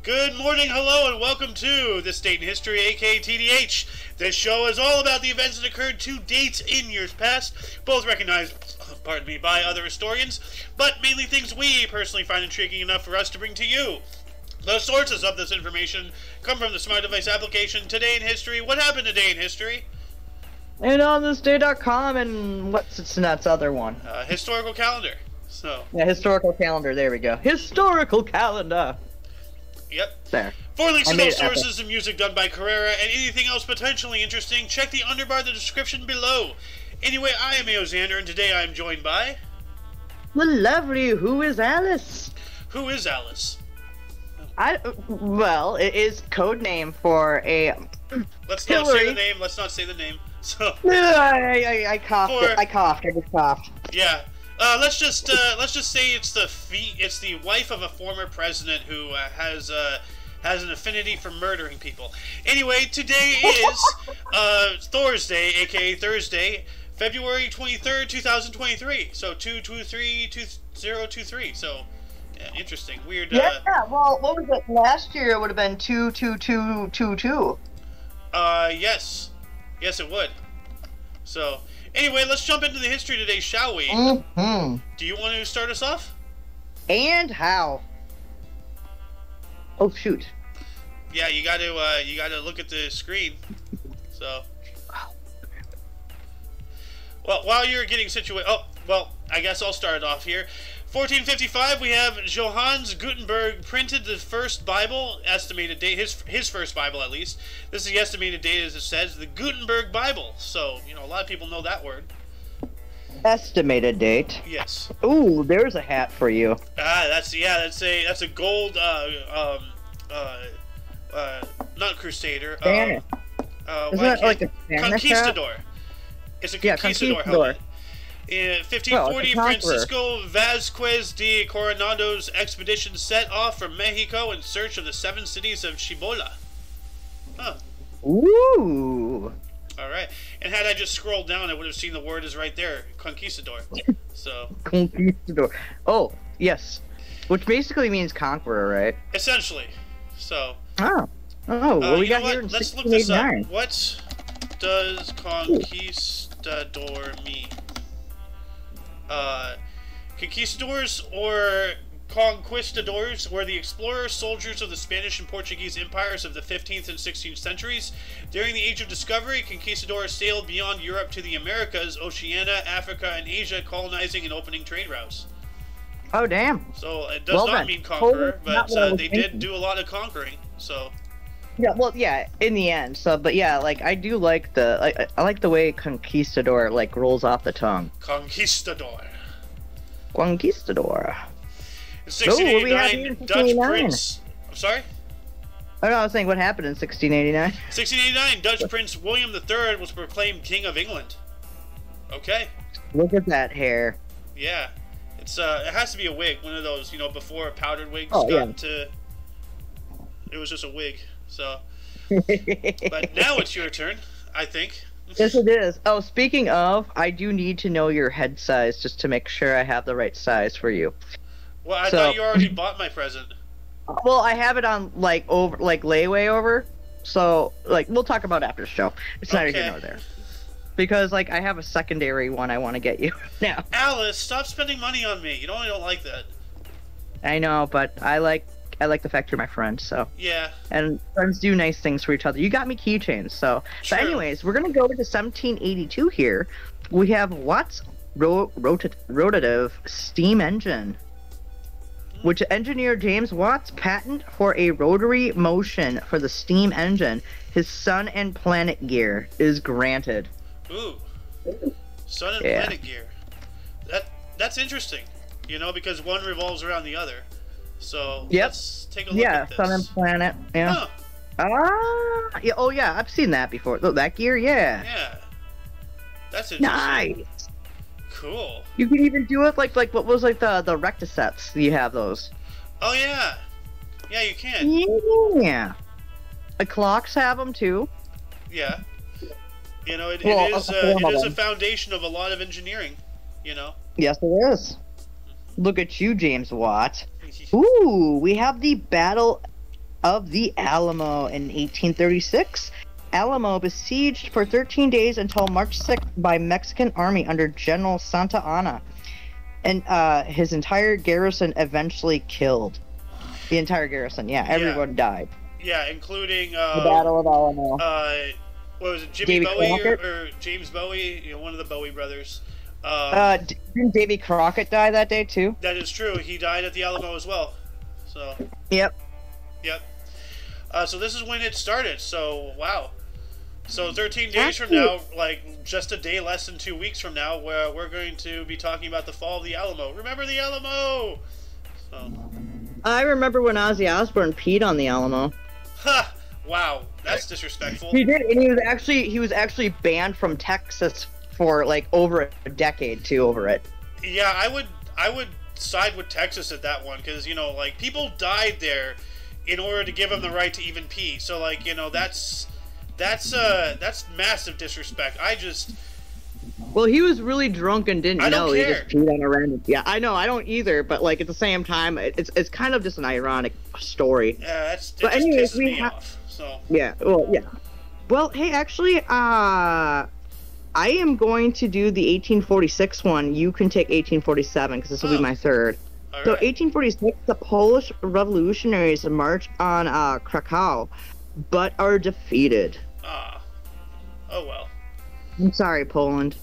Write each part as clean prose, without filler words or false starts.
Good morning, hello, and welcome to This Date in History, aka TDH. This show is all about the events that occurred to dates in years past, both recognized, pardon me, by other historians, but mainly things we personally find intriguing enough for us to bring to you. The sources of this information come from the Smart Device application Today in History. What happened today in history? And on thisday.com and what's its nuts other one? Historical calendar. So. Yeah, historical calendar. There we go. Historical calendar. Yep. There. For links to those sources and music done by Carrera and anything else potentially interesting, check the underbar of the description below. Anyway, I am Xander, and today I am joined by... The lovely Who is Alice? Who is Alice? Well, it is code name for a... Let's not say the name. Let's not say the name. So. I coughed. I just coughed. Yeah. Let's just say it's the wife of a former president who has an affinity for murdering people. Anyway, today is Thursday, aka Thursday, February 23rd, 2023. So 223-2023. So yeah, interesting, weird. Yeah. Well, what was it? Last year it would have been 22222. Yes, it would. So. Anyway, let's jump into the history today, shall we? Mm-hmm. Do you want to start us off? And how? Oh shoot. Yeah, you got to look at the screen. So. Well, while you're getting situated, I guess I'll start off here. 1455, we have Johannes Gutenberg printed the first Bible, estimated date, his first Bible at least. This is the estimated date, as it says, the Gutenberg Bible. So, a lot of people know that word. Estimated date. Yes. Ooh, there's a hat for you. That's a gold, not Crusader. Isn't that like a Conquistador. Hat? It's a Conquistador helmet. In 1540, Francisco Vázquez de Coronado's expedition set off from Mexico in search of the 7 cities of Cibola. Huh. Ooh. All right. And had I just scrolled down, I would have seen the word is right there, Conquistador. So. Conquistador. Oh, yes. Which basically means conqueror, right? Essentially. So. Oh. Well, we got here in Let's look this up. What does Conquistador mean? Conquistadors or conquistadors were the explorers, soldiers of the Spanish and Portuguese empires of the 15th and 16th centuries. During the Age of Discovery, conquistadors sailed beyond Europe to the Americas, Oceania, Africa, and Asia, colonizing and opening trade routes. Oh, damn. So it does not mean conqueror, but they did do a lot of conquering, so... Yeah, well, yeah, in the end. So, but yeah, like, I do like I like the way conquistador, like, rolls off the tongue. Conquistador. Conquistador. In 1689, Dutch Prince... I'm sorry? Oh, no, I was saying, what happened in 1689? 1689, Dutch Prince William III was proclaimed King of England. Okay. Look at that hair. Yeah. It's, it has to be a wig. One of those, before powdered wigs got into... It was just a wig. So, but now it's your turn, I think. Yes, it is. Oh, speaking of, I do need to know your head size just to make sure I have the right size for you. Well, I thought you already bought my present. Well, I have it on layaway over. So, we'll talk about after the show. It's neither here nor there. Because, I have a secondary one I want to get you now. Alice, stop spending money on me. You know I don't like that. I know, but I like the fact you're my friend, so. Yeah. And friends do nice things for each other. You got me keychains, so. True. But anyways, we're going to go to 1782 here. We have Watt's rotative steam engine, which engineer James Watt's patent for a rotary motion for the steam engine, his sun and planet gear, is granted. Ooh. Sun and planet gear. That's interesting, because one revolves around the other. So let's take a look at this. Sun and planet. Yeah. Huh. Yeah. Oh yeah, I've seen that before. Oh, that gear, yeah. Yeah. That's interesting. Nice. Cool. You can even do it like what was the rectisets. You have those. Oh yeah. Yeah, you can. Yeah. The clocks have them too. Yeah. It is a foundation of a lot of engineering. Yes, it is. Look at you, James Watt. Ooh, we have the Battle of the Alamo in 1836. Alamo besieged for 13 days until March 6th by Mexican army under General Santa Anna. And his entire garrison eventually killed. The entire garrison, yeah. Everyone died. Yeah, including... the Battle of Alamo. What was it, Jimmy Bowie or James Bowie? You know, one of the Bowie brothers. Didn't Davy Crockett die that day, too? That is true. He died at the Alamo as well. So. Yep. Yep. So this is when it started. So, wow. So 13 days from now, like just a day less than 2 weeks from now, where we're going to be talking about the fall of the Alamo. Remember the Alamo! So. I remember when Ozzy Osbourne peed on the Alamo. Ha! Wow, that's disrespectful. He did, and he was actually banned from Texas for like over a decade too over it. Yeah, I would side with Texas at that one, because you know, like, people died there in order to give them the right to even pee. So like, you know, that's massive disrespect. Well, he was really drunk and didn't know. Care. He just peed on a random. Yeah, I know. I don't either. But like at the same time, it's kind of just an ironic story. Yeah, but anyways, we have. Off, so. Yeah. Well, yeah. Well, hey, actually, I am going to do the 1846 one. You can take 1847 because this will be my third. All so, right. 1846, the Polish revolutionaries march on Krakow, but are defeated. Oh well. I'm sorry, Poland.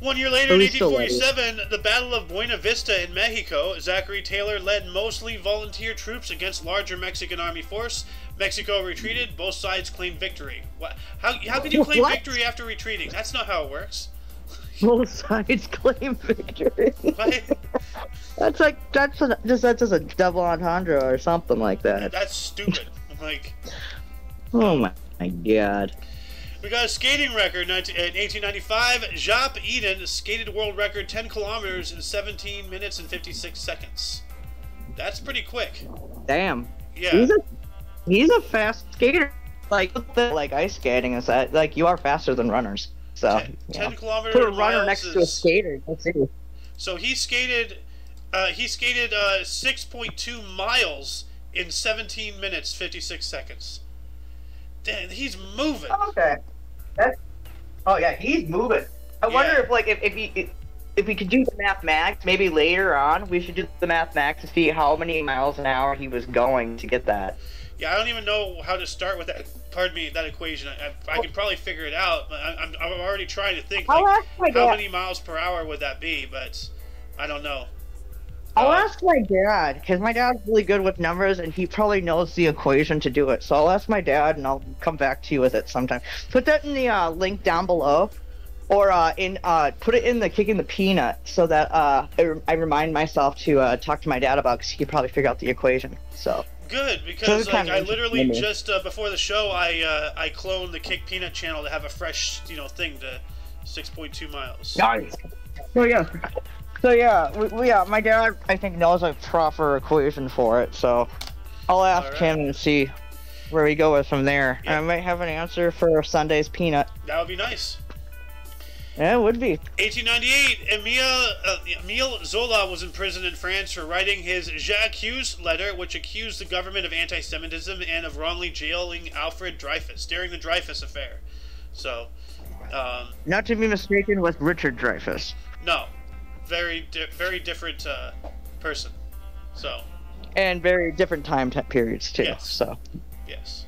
1 year later, in 1847, the Battle of Buena Vista in Mexico, Zachary Taylor led mostly volunteer troops against larger Mexican army force. Mexico retreated. Both sides claimed victory. What? How can you claim victory after retreating? That's not how it works. Both sides claim victory. What? That's just a double entendre or something like that. That's stupid. Like. Oh my God. We got a skating record in 1895. Jacques Eden skated world record 10 kilometers in 17 minutes and 56 seconds. That's pretty quick. Damn. Yeah. He's a fast skater. Like ice skating is that like you are faster than runners. So 10 kilometers. Put a runner next to a skater. Let's see. So he skated 6.2 miles in 17 minutes 56 seconds. Damn, he's moving. Okay. Yeah, he's moving. I wonder if like if we could do the mathematics, maybe later on we should do the mathematics to see how many miles an hour he was going to get that. Yeah, I don't even know how to start with that. Pardon me, that equation. I could probably figure it out. I'm already trying to think like how many miles per hour would that be, but I don't know. I'll ask my dad, because my dad's really good with numbers, and he probably knows the equation to do it. So I'll ask my dad, and I'll come back to you with it sometime. Put that in the link down below, or put it in the Kicking the Peanut, so that I remind myself to talk to my dad about, because he could probably figure out the equation. So good, because like, I literally just before the show, I cloned the Kick Peanut channel to have a fresh thing to 6.2 miles. Nice. Oh yeah. So yeah, my dad I think knows a proper equation for it, so I'll ask him and see where we go with from there. Yep. I might have an answer for Sunday's peanut. That would be nice. Yeah, it would be. 1898, Emile Zola was in prison in France for writing his J'accuse letter, which accused the government of anti-Semitism and of wrongly jailing Alfred Dreyfus during the Dreyfus affair. So, not to be mistaken with Richard Dreyfus. No. Very different person. So. And very different time periods too. Yes. So. Yes.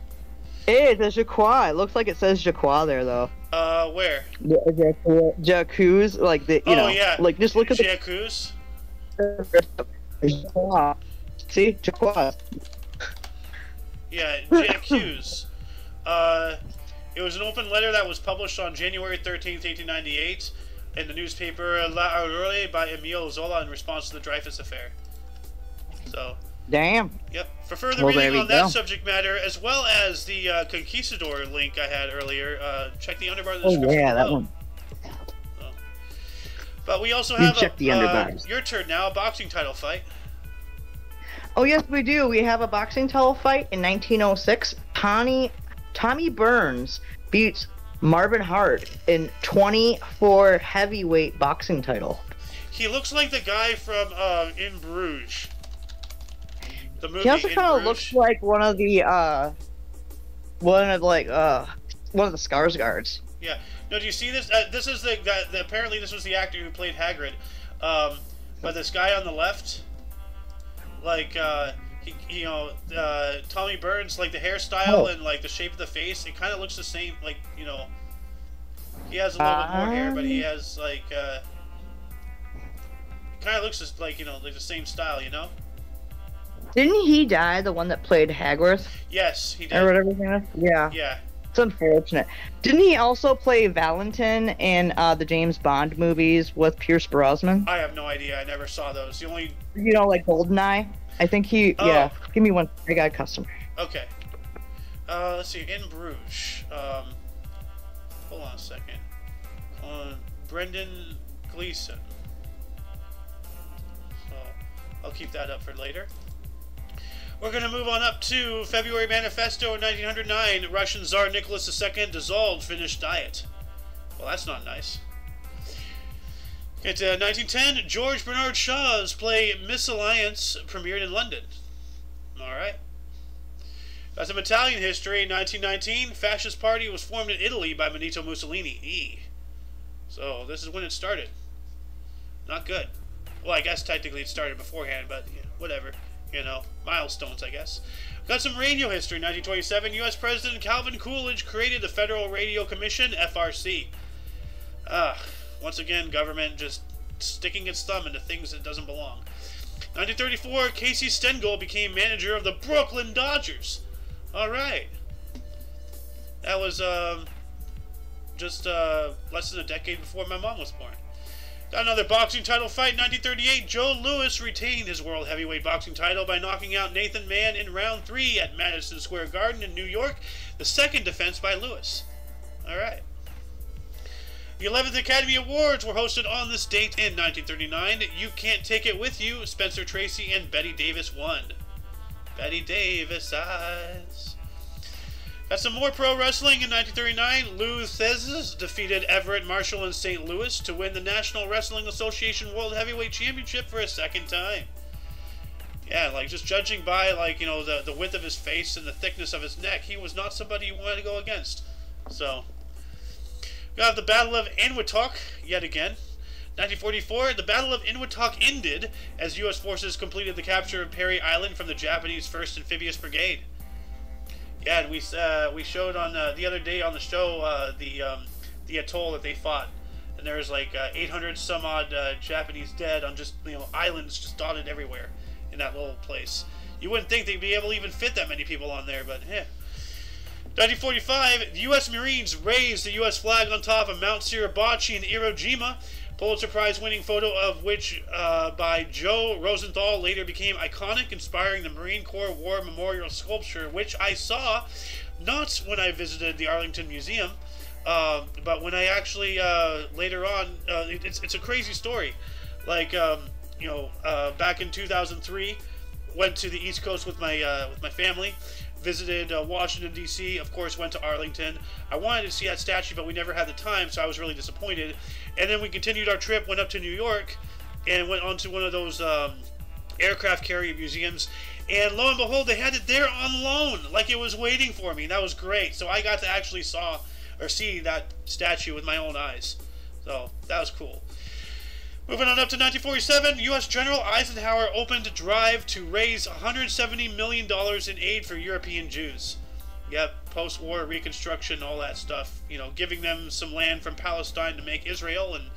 Hey, there's Jacques. It looks like it says Jacques there though. Where? Jacques, like the yeah. Like just look at Jacques. See, Jacques. Yeah, Jacques. It was an open letter that was published on January 13th, 1898. In the newspaper La Aurore by Emile Zola in response to the Dreyfus affair. So. Damn. Yep. For further reading on that subject matter, as well as the Conquistador link I had earlier, check the underbar of the description. Oh yeah, that one. So. But we also have check the underbars. Your turn now, a boxing title fight. Oh yes, we do. We have a boxing title fight in 1906. Tommy Burns beats Marvin Hart in 24 heavyweight boxing title. He looks like the guy from In Bruges. The movie He also In kind of Bruges. looks like one of the one of the Skarsgårds. Yeah. No, do you see this? This is apparently this was the actor who played Hagrid. But this guy on the left, like, Tommy Burns, like the hairstyle and like the shape of the face, it kind of looks the same. Like, he has a little bit more hair, but he has like, kind of looks just like like the same style, Didn't he die? The one that played Hagrid, Yes, he did. or whatever his name is? Yeah. Yeah. It's unfortunate. Didn't he also play Valentin in the James Bond movies with Pierce Brosnan? I have no idea. I never saw those. The only Like GoldenEye? I think he. Oh. Yeah. Give me one. I got a customer. Okay. Let's see. In Bruges. Hold on a second. Brendan Gleeson. So I'll keep that up for later. We're going to move on up to February Manifesto in 1909. Russian Tsar Nicholas II dissolved Finnish Diet. Well, that's not nice. Get to 1910. George Bernard Shaw's play Misalliance premiered in London. All right. Got some Italian history. In 1919, Fascist Party was formed in Italy by Benito Mussolini. So this is when it started. Not good. Well, I guess technically it started beforehand, but whatever. Milestones, I guess. Got some radio history. 1927, U.S. President Calvin Coolidge created the Federal Radio Commission, FRC. Once again, government just sticking its thumb into things that doesn't belong. 1934, Casey Stengel became manager of the Brooklyn Dodgers. All right. That was just less than a decade before my mom was born. Got another boxing title fight in 1938. Joe Louis retained his world heavyweight boxing title by knocking out Nathan Mann in round 3 at Madison Square Garden in New York. The second defense by Louis. All right. The 11th Academy Awards were hosted on this date in 1939. You Can't Take It With You, Spencer Tracy and Betty Davis won. Betty Davis eyes. Got some more pro wrestling in 1939. Lou Thesz defeated Everett Marshall in St. Louis to win the National Wrestling Association World Heavyweight Championship for a second time. Yeah, like just judging by the width of his face and the thickness of his neck, he was not somebody you wanted to go against. So, we got the Battle of Eniwetok yet again. 1944, the Battle of Eniwetok ended as U.S. forces completed the capture of Perry Island from the Japanese 1st Amphibious Brigade. Yeah, and we showed on the other day on the show the atoll that they fought, and there was like 800 some odd Japanese dead on just islands just dotted everywhere in that little place. You wouldn't think they'd be able to even fit that many people on there, but yeah. 1945, the U.S. Marines raised the U.S. flag on top of Mount Suribachi in Iwo Jima. Pulitzer Prize-winning photo of which by Joe Rosenthal later became iconic, inspiring the Marine Corps War Memorial sculpture, which I saw not when I visited the Arlington Museum, but when I actually later on. It's a crazy story. Like back in 2003, went to the East Coast with my family. Visited Washington, D.C., of course, went to Arlington. I wanted to see that statue, but we never had the time, so I was really disappointed. And then we continued our trip, went up to New York, and went on to one of those aircraft carrier museums. And lo and behold, they had it there on loan, like it was waiting for me. And that was great. So I got to actually see that statue with my own eyes. So that was cool. Moving on up to 1947, U.S. General Eisenhower opened a drive to raise $170 million in aid for European Jews. Yep, post-war reconstruction, all that stuff. Giving them some land from Palestine to make Israel, and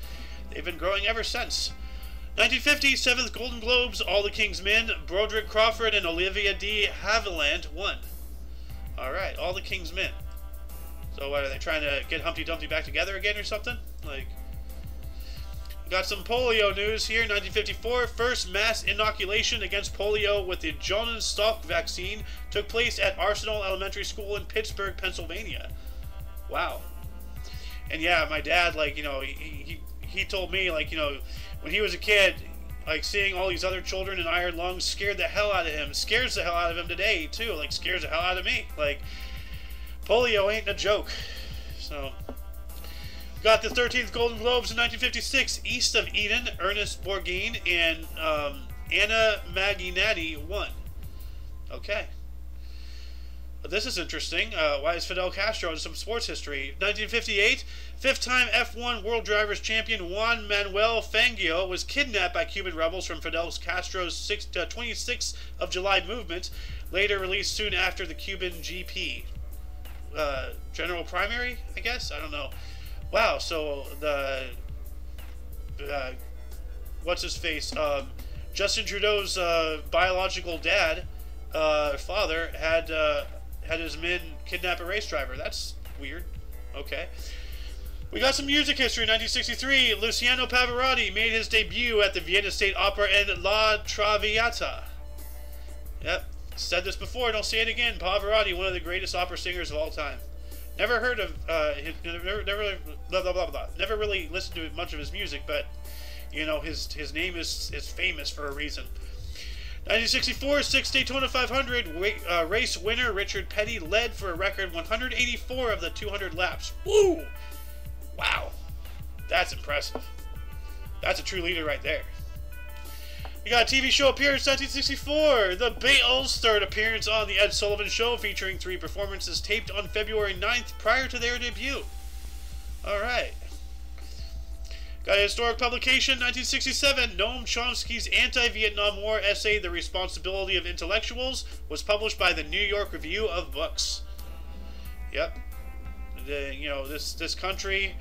they've been growing ever since. 1950, 7th Golden Globes, All the King's Men, Broderick Crawford and Olivia de Havilland won. Alright, All the King's Men. So what, are they trying to get Humpty Dumpty back together again or something? Got some polio news here. 1954, first mass inoculation against polio with the Jonas Salk vaccine took place at Arsenal Elementary School in Pittsburgh, Pennsylvania. Wow. And yeah, my dad, he told me, when he was a kid, seeing all these other children in iron lungs scared the hell out of him. Scares the hell out of him today, too. Scares the hell out of me. Polio ain't a joke. So... Got the 13th Golden Globes in 1956. East of Eden, Ernest Borgnine and Anna Maginatti won. Okay. This is interesting. Why is Fidel Castro in some sports history? 1958, fifth-time F1 World Drivers Champion Juan Manuel Fangio was kidnapped by Cuban rebels from Fidel Castro's 26th of July movement, later released soon after the Cuban GP. General primary, I guess? I don't know. Wow, so the... what's his face? Justin Trudeau's biological dad, father, had his men kidnap a race driver. That's weird. Okay. We got some music history. 1963, Luciano Pavarotti made his debut at the Vienna State Opera in La Traviata. Yep. Said this before, don't say it again. Pavarotti, one of the greatest opera singers of all time. Never heard of never really listened to much of his music, but you know his name is famous for a reason. 1964, 6 Daytona 500 race winner Richard Petty led for a record 184 of the 200 laps. Woo! Wow, that's impressive. That's a true leader right there. We got a TV show appearance, 1964. The Beatles' third appearance on The Ed Sullivan Show, featuring 3 performances taped on February 9th prior to their debut. Alright. Got a historic publication, 1967. Noam Chomsky's anti-Vietnam War essay, The Responsibility of Intellectuals, was published by the New York Review of Books. Yep. This country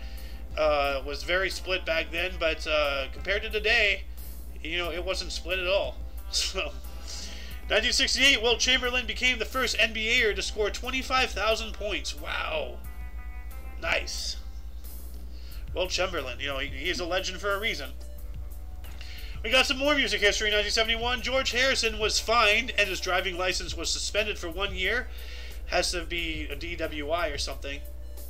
was very split back then, but compared to today, it wasn't split at all. So, 1968, Wilt Chamberlain became the first NBAer to score 25,000 points. Wow. Nice. Wilt Chamberlain, he's a legend for a reason. We got some more music history. 1971, George Harrison was fined and his driving license was suspended for 1 year. Has to be a DWI or something.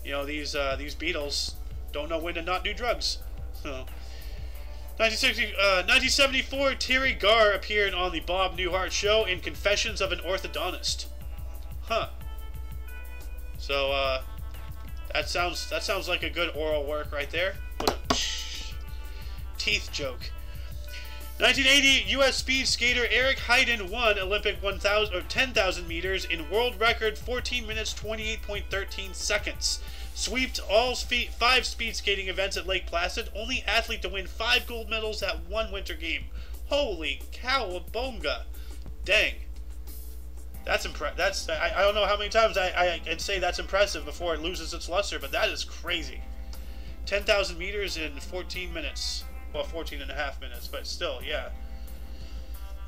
These Beatles don't know when to not do drugs. So, 1974, Terry Garr appeared on the Bob Newhart Show in Confessions of an Orthodontist. Huh. So, that sounds like a good oral work right there. What a teeth joke. 1980, U.S. speed skater Eric Heiden won Olympic 10,000 meters in world record 14 minutes 28.13 seconds. Sweeped all 5 speed skating events at Lake Placid. Only athlete to win 5 gold medals at one winter game. Holy cowabunga! Dang. That's impressive. I don't know how many times I can say that's impressive before it loses its luster, but that is crazy. 10,000 meters in 14 minutes. Well, 14 and a half minutes, but still, yeah.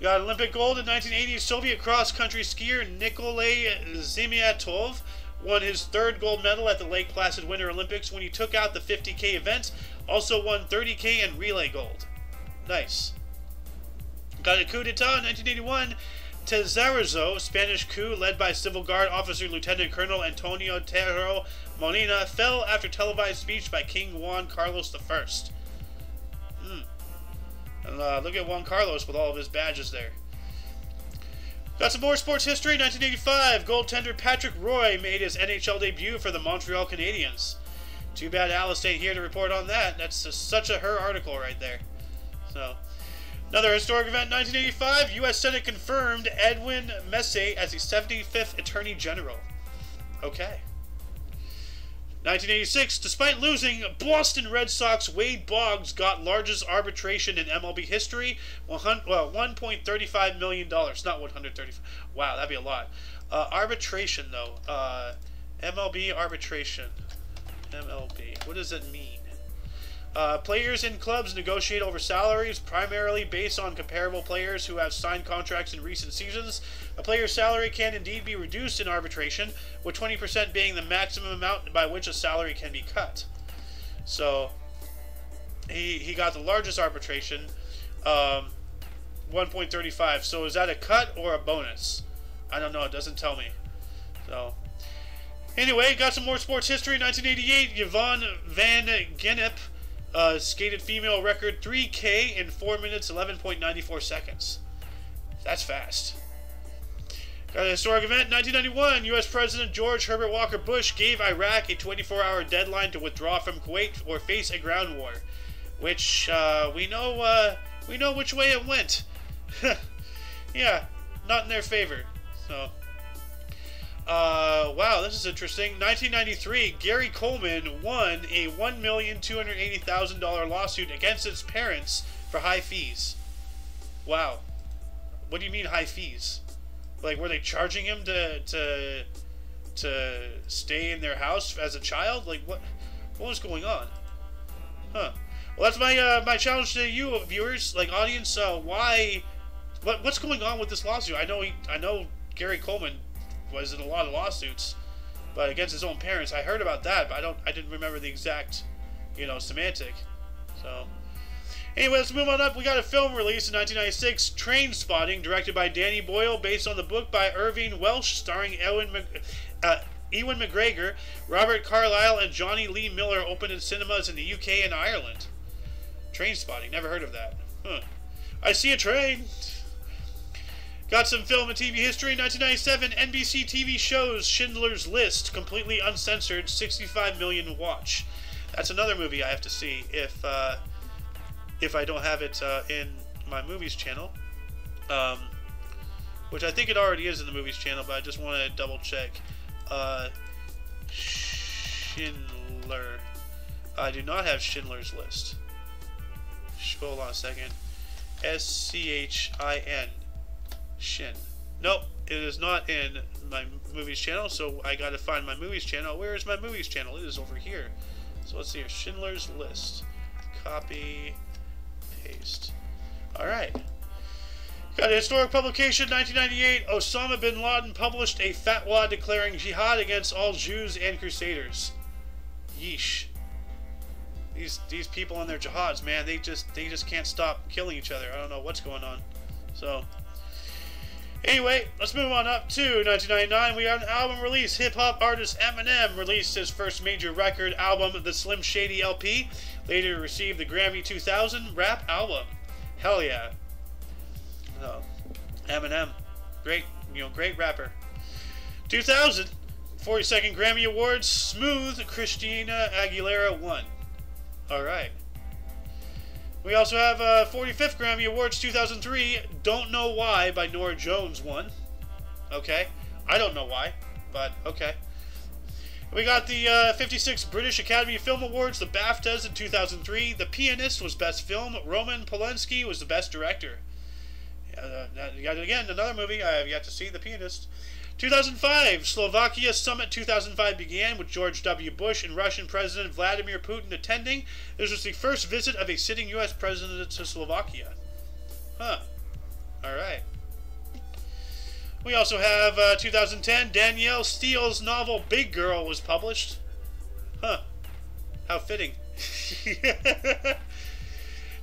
Got Olympic gold in 1980. Soviet cross-country skier Nikolay Zimiatov won his 3rd gold medal at the Lake Placid Winter Olympics when he took out the 50K event. Also won 30K and relay gold. Nice. Got a coup d'etat in 1981. Tezarazo, Spanish coup led by Civil Guard officer Lieutenant Colonel Antonio Terro Molina, fell after televised speech by King Juan Carlos I. And look at Juan Carlos with all of his badges there. Got some more sports history. 1985, goaltender Patrick Roy made his NHL debut for the Montreal Canadiens. Too bad Alice ain't here to report on that. That's such a her article right there. So, another historic event, 1985, U.S. Senate confirmed Edwin Messé as the 75th Attorney General. Okay. 1986, despite losing, Boston Red Sox Wade Boggs got largest arbitration in MLB history, $1.35 million. Not 135. Wow, that'd be a lot. Arbitration, though. MLB arbitration. MLB. What does it mean? Players in clubs negotiate over salaries primarily based on comparable players who have signed contracts in recent seasons. A player's salary can indeed be reduced in arbitration, with 20% being the maximum amount by which a salary can be cut. So, he got the largest arbitration, 1.35. So is that a cut or a bonus? I don't know. It doesn't tell me. So, anyway, got some more sports history. 1988, Yvonne Van Gennep skated female record 3K in 4 minutes 11.94 seconds. That's fast. Got a historic event. 1991, U.S. President George Herbert Walker Bush gave Iraq a 24-hour deadline to withdraw from Kuwait or face a ground war, which we know which way it went. Yeah, not in their favor. So, wow, this is interesting. 1993, Gary Coleman won a $1,280,000 lawsuit against his parents for high fees. Wow. What do you mean high fees? Like, were they charging him to stay in their house as a child? Like, what was going on? Huh. Well, that's my challenge to you, viewers, like audience. What's going on with this lawsuit? I know Gary Coleman was in a lot of lawsuits, but against his own parents. I heard about that, but I didn't remember the exact, semantic. So, anyway, let's move on up. We got a film released in 1996, Train Spotting, directed by Danny Boyle, based on the book by Irving Welsh, starring Ewan McGregor, Robert Carlyle, and Johnny Lee Miller. Opened in cinemas in the UK and Ireland. Train Spotting, never heard of that. Huh. I see a train. Got some film and TV history. 1997, NBC TV shows Schindler's List, completely uncensored, 65 million watch. That's another movie I have to see if I don't have it in my movies channel, which I think it already is in the movies channel, but I just want to double check. Schindler. I do not have Schindler's List. Hold on a second. SCHIN. Shin. Nope, it is not in my movies channel, so I gotta find my movies channel. Where is my movies channel? It is over here. So let's see here. Schindler's List. Copy. Paste. Alright. Got a historic publication, 1998. Osama bin Laden published a fatwa declaring jihad against all Jews and Crusaders. Yeesh. These people and their jihads, man, they just can't stop killing each other. I don't know what's going on. So, anyway, let's move on up to 1999. We got an album release. Hip-hop artist Eminem released his first major record album, the Slim Shady LP. Later received the Grammy 2000 Rap Album. Hell yeah. So, Eminem, great rapper. 2000, 42nd Grammy Awards. Smooth, Christina Aguilera won. Alright. We also have 45th Grammy Awards 2003, Don't Know Why by Norah Jones won. Okay. I don't know why, but okay. We got the 56th British Academy Film Awards, the BAFTAs in 2003. The Pianist was Best Film. Roman Polanski was the Best Director. Again, another movie I have yet to see, The Pianist. 2005, Slovakia Summit 2005 began with George W. Bush and Russian President Vladimir Putin attending. This was the first visit of a sitting U.S. president to Slovakia. Huh. Alright. We also have 2010, Danielle Steele's novel Big Girl was published. Huh. How fitting.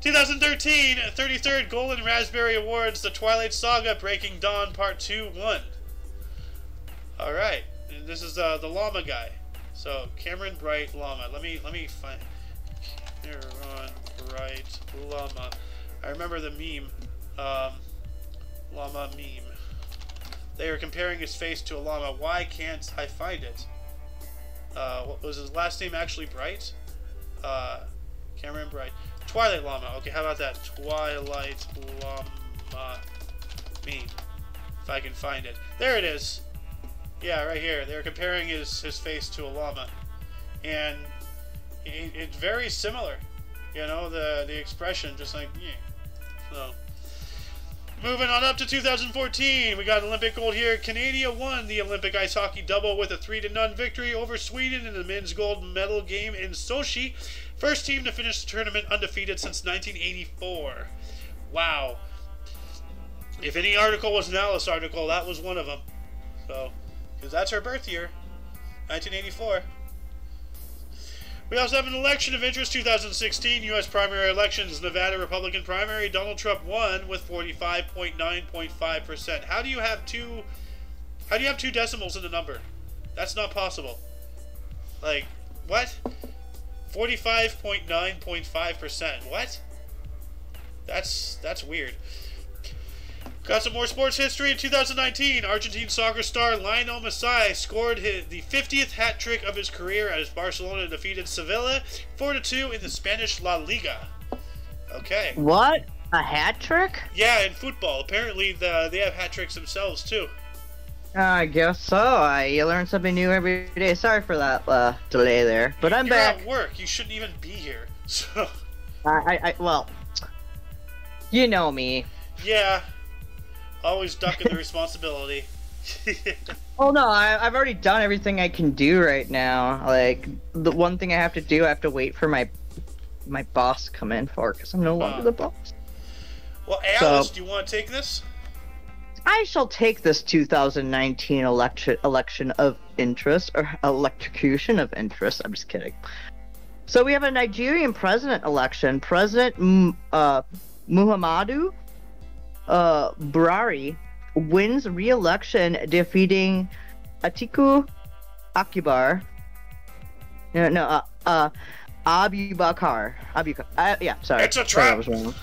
2013, 33rd Golden Raspberry Awards, The Twilight Saga Breaking Dawn Part 2 won. Alright, and this is the llama guy. So, Cameron Bright Llama. Let me find Cameron Bright Llama. I remember the meme. Llama meme. They are comparing his face to a llama. Why can't I find it? What was his last name actually Bright? Cameron Bright. Twilight Llama. Okay, how about that? Twilight Llama meme. If I can find it. There it is. Yeah, right here. They're comparing his face to a llama. And it's very similar. You know, the expression, just like, yeah. So, moving on up to 2014. We got Olympic gold here. Canada won the Olympic ice hockey double with a 3-0 victory over Sweden in the men's gold medal game in Sochi. First team to finish the tournament undefeated since 1984. Wow. If any article was an Alice article, that was one of them. So, because that's her birth year, 1984. We also have an election of interest, 2016 U.S. primary elections, Nevada Republican primary. Donald Trump won with 45.9.5%. How do you have two decimals in the number? That's not possible. Like, what? 45.9.5%. What? That's weird. Got some more sports history. In 2019, Argentine soccer star Lionel Messi scored the 50th hat trick of his career as Barcelona defeated Sevilla 4-2 in the Spanish La Liga. Okay. What? A hat trick? Yeah, in football. Apparently, they have hat tricks themselves, too. I guess so. You learn something new every day. Sorry for that delay there, but I'm You're back. at work. You shouldn't even be here. So. Well, you know me. Yeah. Always ducking the responsibility. Oh no, I've already done everything I can do right now. Like the one thing I have to do, I have to wait for my boss to come in for, because I'm no longer the boss. Well, Alice, do you want to take this? I shall take this 2019 election of interest, or electrocution of interest. I'm just kidding. So we have a Nigerian president election. President Muhammadu Buhari wins re-election, defeating Atiku Abubakar. Yeah, sorry. It's a trap. Sorry, I was wrong.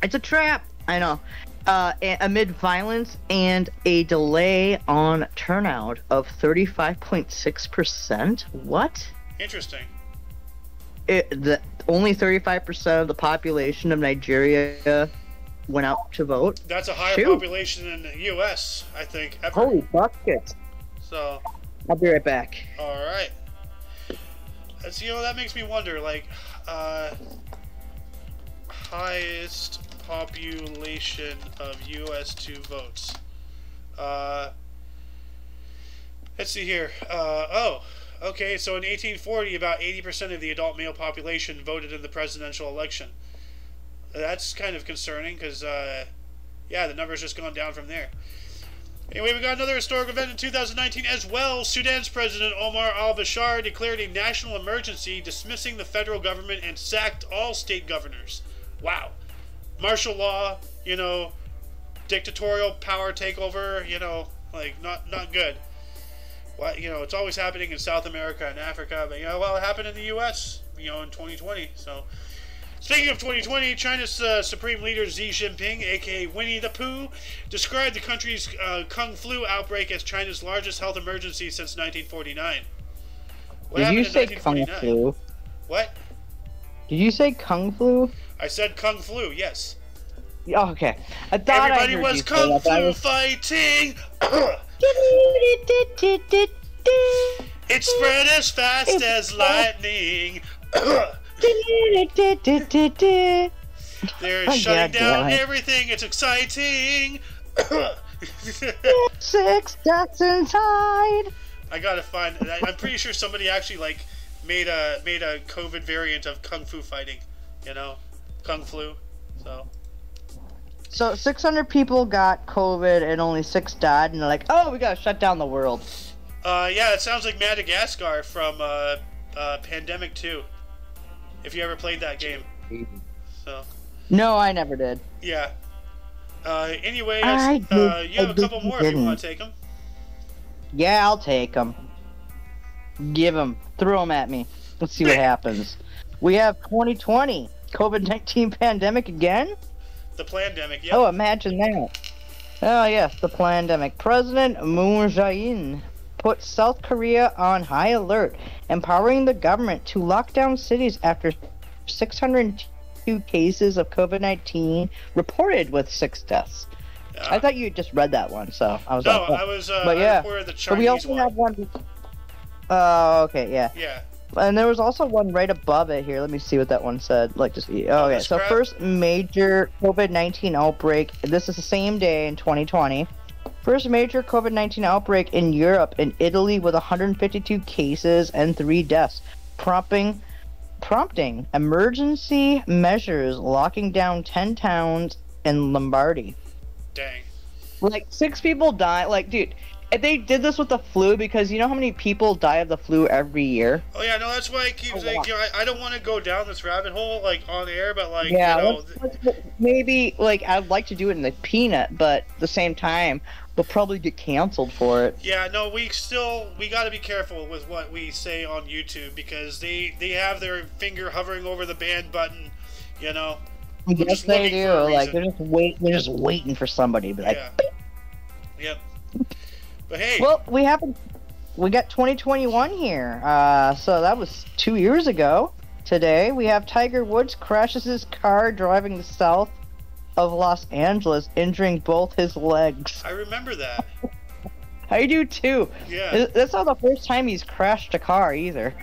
It's a trap. I know. Amid violence and a delay on turnout of 35.6%. What? Interesting. Only 35% of the population of Nigeria went out to vote. That's a higher population in the U.S., I think, ever. Holy buckets. So. I'll be right back. All right. So, that makes me wonder, like, highest population of U.S. to votes. Let's see here. Okay, so in 1840, about 80% of the adult male population voted in the presidential election. That's kind of concerning, because, yeah, the number's just gone down from there. Anyway, we got another historic event in 2019 as well. Sudan's President Omar al-Bashir declared a national emergency, dismissing the federal government and sacked all state governors. Wow. Martial law, dictatorial power takeover, like, not good. Well, it's always happening in South America and Africa, but, well, it happened in the U.S., in 2020, so... Speaking of 2020, China's Supreme Leader Xi Jinping, aka Winnie the Pooh, described the country's Kung Flu outbreak as China's largest health emergency since 1949. Did you say Kung Flu? What? Did you say Kung Flu? I said Kung Flu, yes. Oh, okay. I thought everybody was Kung Flu fighting! It spread as fast as lightning! They're shutting down everything. It's exciting. 6 deaths inside. I gotta find. I'm pretty sure somebody actually made a COVID variant of kung fu fighting. Kung flu. So 600 people got COVID and only 6 died, and they're like, "Oh, we gotta shut down the world." Yeah, it sounds like Madagascar from Pandemic 2. If you ever played that game. So. No, I never did. Yeah. Anyway, you have a couple more if you want to take them. Yeah, I'll take them. Give them. Throw them at me. Let's see what happens. We have 2020. COVID-19 pandemic again? The plandemic, yeah. Oh, imagine that. Oh, yes, the plandemic. President Moon Jae-in put South Korea on high alert, empowering the government to lock down cities after 602 cases of COVID-19 reported with 6 deaths. I thought you had just read that one, so I was like, oh. I was, but yeah, I reported the Chinese but we also have one. Oh, okay, yeah. Yeah. And there was also one right above it here. Let me see what that one said. Okay, so first major COVID-19 outbreak. This is the same day in 2020. First major COVID-19 outbreak in Europe, in Italy, with 152 cases and 3 deaths, prompting emergency measures, locking down 10 towns in Lombardy. Dang. 6 people died. Dude, if they did this with the flu, because you know how many people die of the flu every year? Oh yeah, no, that's why I keep saying, I don't want to go down this rabbit hole, on air, but maybe, I'd like to do it in the peanut, but at the same time, we'll probably get canceled for it. Yeah, no, we got to be careful with what we say on YouTube, because they have their finger hovering over the ban button, Yes, they do. They're just waiting for somebody to be like, yeah. Yep. But hey. Well, we got 2021 here. So that was 2 years ago. Today we have Tiger Woods crashes his car driving south of Los Angeles, injuring both his legs. I remember that. I do too. Yeah. That's not the first time he's crashed a car either.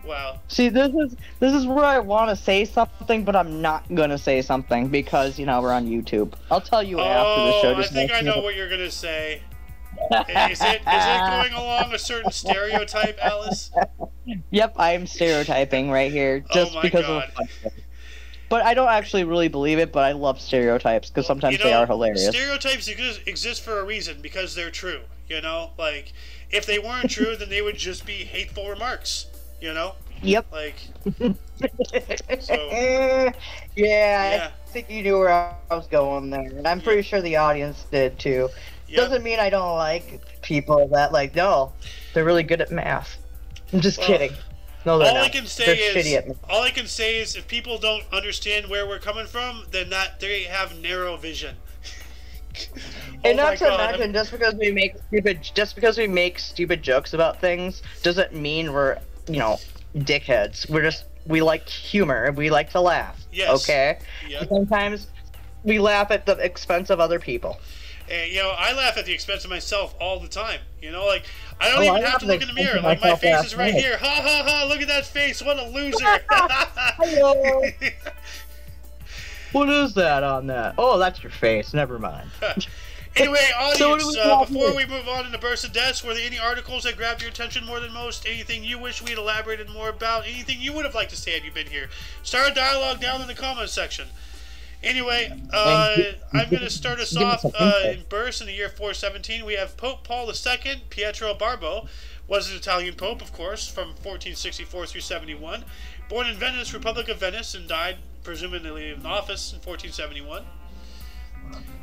Wow. See, this is where I want to say something, but I'm not gonna say something because we're on YouTube. I'll tell you after the show. I think I know what you're gonna say. Is it going along a certain stereotype, Alice? Yep, I am stereotyping right here just because of the fun. But I don't actually really believe it, but I love stereotypes because sometimes they are hilarious. Stereotypes exist for a reason because they're true, Like, if they weren't true, then they would just be hateful remarks, Yep. Like, yeah, I think you knew where I was going there, and I'm pretty sure the audience did too. Yep. Doesn't mean I don't like people that, no, they're really good at math. I'm just kidding. No, they're not. All I can say is if people don't understand where we're coming from, then they have narrow vision. And not to mention, just because we make stupid jokes about things doesn't mean we're, dickheads. We like humor. We like to laugh. Yes. Okay? Yep. Sometimes we laugh at the expense of other people. And, I laugh at the expense of myself all the time. I don't even have to look in the mirror. Like, my face is right here. Ha, ha, ha, look at that face. What a loser. Hello. What is that on that? Oh, that's your face. Never mind. Anyway, audience, before we move on into Burst of Deaths, were there any articles that grabbed your attention more than most? Anything you wish we'd elaborated more about? Anything you would have liked to say had you been here? Start a dialogue down in the comments section. Anyway, I'm going to start us off in Burst in the year 417. We have Pope Paul II, Pietro Barbo, was an Italian pope, of course, from 1464 through 71. Born in Venice, Republic of Venice, and died, presumably in office, in 1471.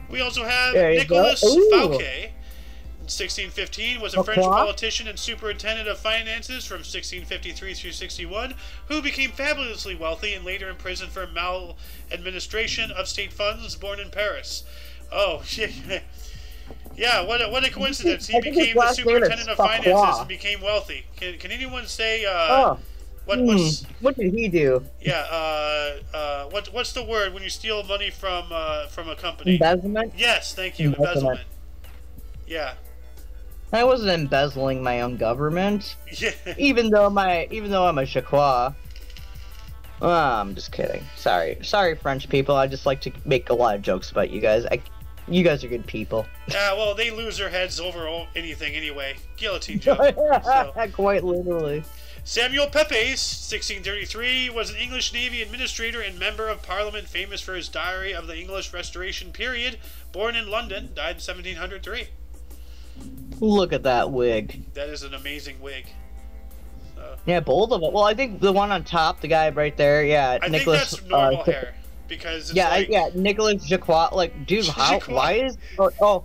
We also have Nicholas Fouquet. In 1615, was a French politician and superintendent of finances from 1653 through 61, who became fabulously wealthy and later imprisoned for maladministration of state funds, born in Paris. Oh, yeah, what a coincidence. He became the superintendent of finances and became wealthy. Can anyone say, what did he do? Yeah, what's the word when you steal money from a company? Embezzlement? Yes, thank you, embezzlement. Yeah. I wasn't embezzling my own government. Yeah. Even though I'm a Chaqua. I'm just kidding. Sorry, French people. I just like to make a lot of jokes about you guys. You guys are good people. Well, they lose their heads over anything anyway. Guillotine joke. So. Quite literally. Samuel Pepys, 1633, was an English Navy administrator and member of Parliament famous for his Diary of the English Restoration Period. Born in London, died in 1703. Look at that wig. That is an amazing wig. Yeah, both of them. Well, I think the one on top, the guy right there, I think that's normal hair. Because it's Nicholas Jacquot, dude, why is... Well,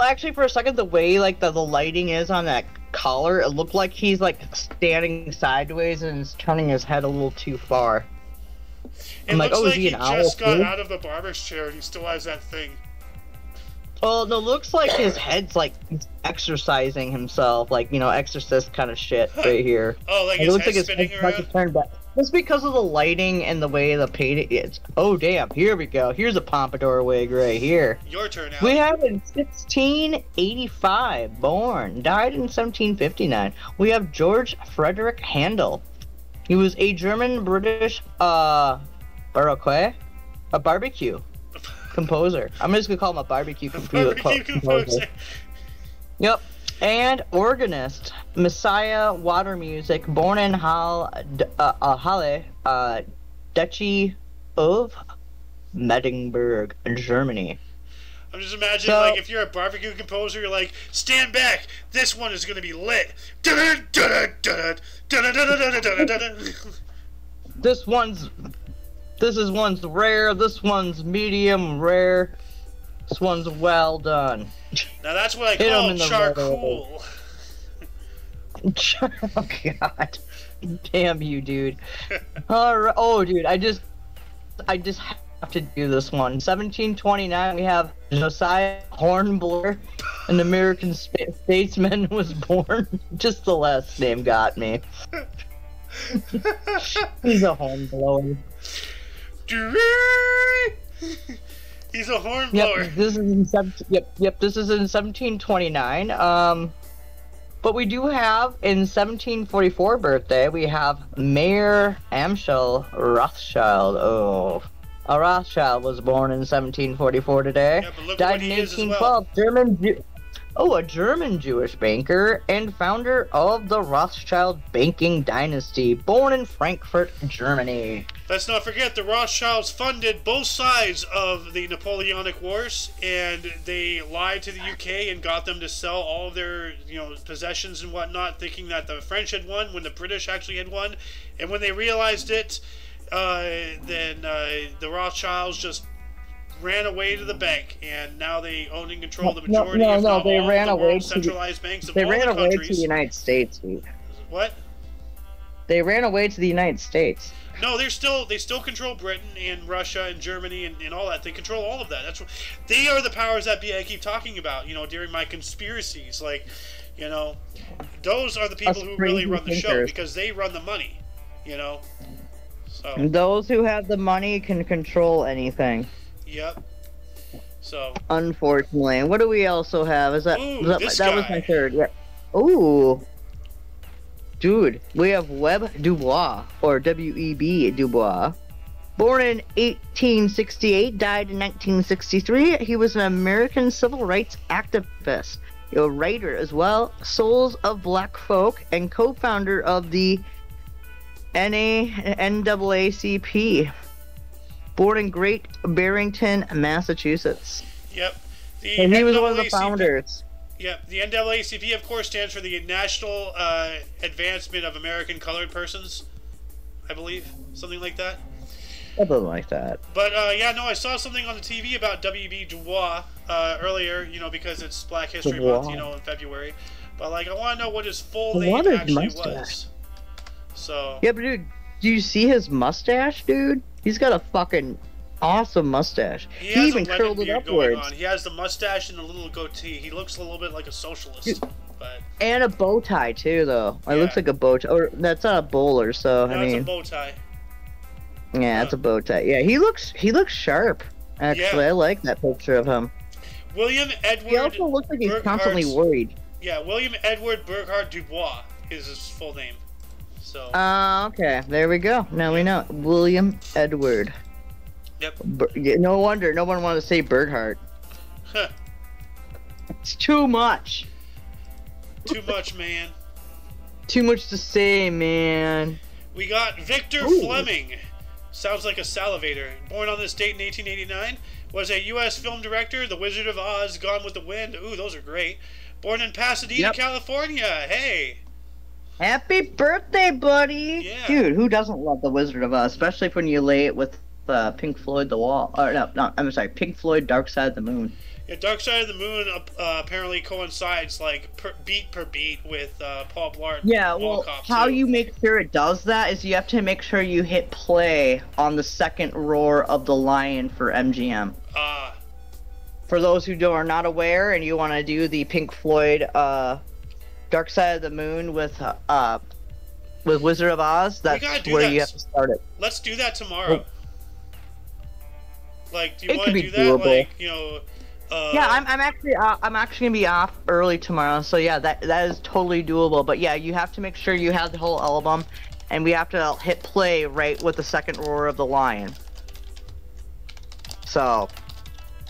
actually, for a second, the way, the lighting is on that collar, it looked like he's, standing sideways and is turning his head a little too far. It looks like he just got out of the barber's chair and he still has that thing. Well, it looks like his head's, he's exercising himself, exorcist kind of shit right here. Oh, his head's spinning around? Turned back. Just because of the lighting and the way the painting is. Oh, damn. Here we go. Here's a pompadour wig right here. Your turn, Alex. We have in 1685, born. Died in 1759. We have George Frederick Handel. He was a German-British, Baroque? A barbecue composer. I'm just going to call him a barbecue composer. Yep. And organist, Messiah Water Music, born in Halle, Duchy of Mecklenburg, Germany. I'm just imagining, if you're a barbecue composer, you're like, stand back, this one is going to be lit. This one's rare, this one's medium rare, this one's well done. Now that's what I call charcoal. Oh god. Damn you, dude. Alright. Oh, dude, I just have to do this one. 1729, we have Josiah Hornblower, an American statesman, was born. Just the last name got me. He's a hornblower. He's a horn Yep, blower. this is in this is in 1729. But we do have in 1744 birthday, we have Mayor Amschel Rothschild. Oh, a Rothschild was born in 1744 today. Yeah, but look Died what in he is as 1812. well. A German Jewish banker and founder of the Rothschild banking dynasty, born in Frankfurt, Germany. Let's not forget the Rothschilds funded both sides of the Napoleonic Wars, and they lied to the UK and got them to sell all of their, possessions and whatnot, thinking that the French had won when the British actually had won. And when they realized it, then the Rothschilds just ran away to the bank, and now they own and control the majority of all they ran the away world's to centralized banks of they all ran the away countries. to the United States, dude. What? They ran away to the United States. No, they still control Britain and Russia and Germany and all that. They control all of that. That's what they are, the powers that be I keep talking about, during my conspiracies. Like, those are the people who really run the show, because they run the money, So those who have the money can control anything. Yep. So unfortunately, what do we also have? That was my third. Yeah. Ooh. Dude, we have Webb Dubois, or W.E.B. Dubois. Born in 1868, died in 1963. He was an American civil rights activist, a writer as well, Souls of Black Folk, and co-founder of the NAACP. Born in Great Barrington, Massachusetts. Yep. And he was one of the founders. Yep. The NAACP, of course, stands for the National Advancement of American Colored Persons, I believe. Something like that. Something like that. But, I saw something on the TV about W.B. Dubois earlier, because it's Black History Month, in February. But, I want to know what his full name actually was. So. Yeah, but dude, do you see his mustache, dude? He's got a fucking awesome mustache. He even curled it upwards. He has the mustache and a little goatee. He looks a little bit like a socialist. But and a bow tie too, though. It looks like a bow tie. Or that's not a bowler, so no, I mean. It's a bow tie. Yeah, it's a bow tie. Yeah, he looks sharp. Actually, I like that picture of him. William Edward. He also looks like he's constantly worried. Yeah, William Edward Burghardt Dubois is his full name. So. Okay. There we go. Now we know. William Edward. Yep. No wonder no one wanted to say Burghardt. Huh. It's too much. Too much, man. Too much to say, man. We got Victor Fleming. Sounds like a salivator. Born on this date in 1889. Was a U.S. film director. The Wizard of Oz, Gone with the Wind. Ooh, those are great. Born in Pasadena, California. Hey. Happy birthday, buddy. Yeah. Dude, who doesn't love The Wizard of Oz? Especially when you lay it with Pink Floyd, The Wall. Or no, I'm sorry, Pink Floyd, Dark Side of the Moon. Yeah, Dark Side of the Moon apparently coincides beat per beat with Paul Blart. Yeah, well, how you make sure it does that is you have to make sure you hit play on the second roar of the lion for MGM. For those who are not aware and you want to do the Pink Floyd Dark Side of the Moon with Wizard of Oz, that's where you have to start it. Let's do that tomorrow. Do you want to do that? Doable. Yeah, I'm actually gonna be off early tomorrow, so yeah, that is totally doable. But yeah, you have to make sure you have the whole album, and we have to hit play right with the second roar of the lion. So,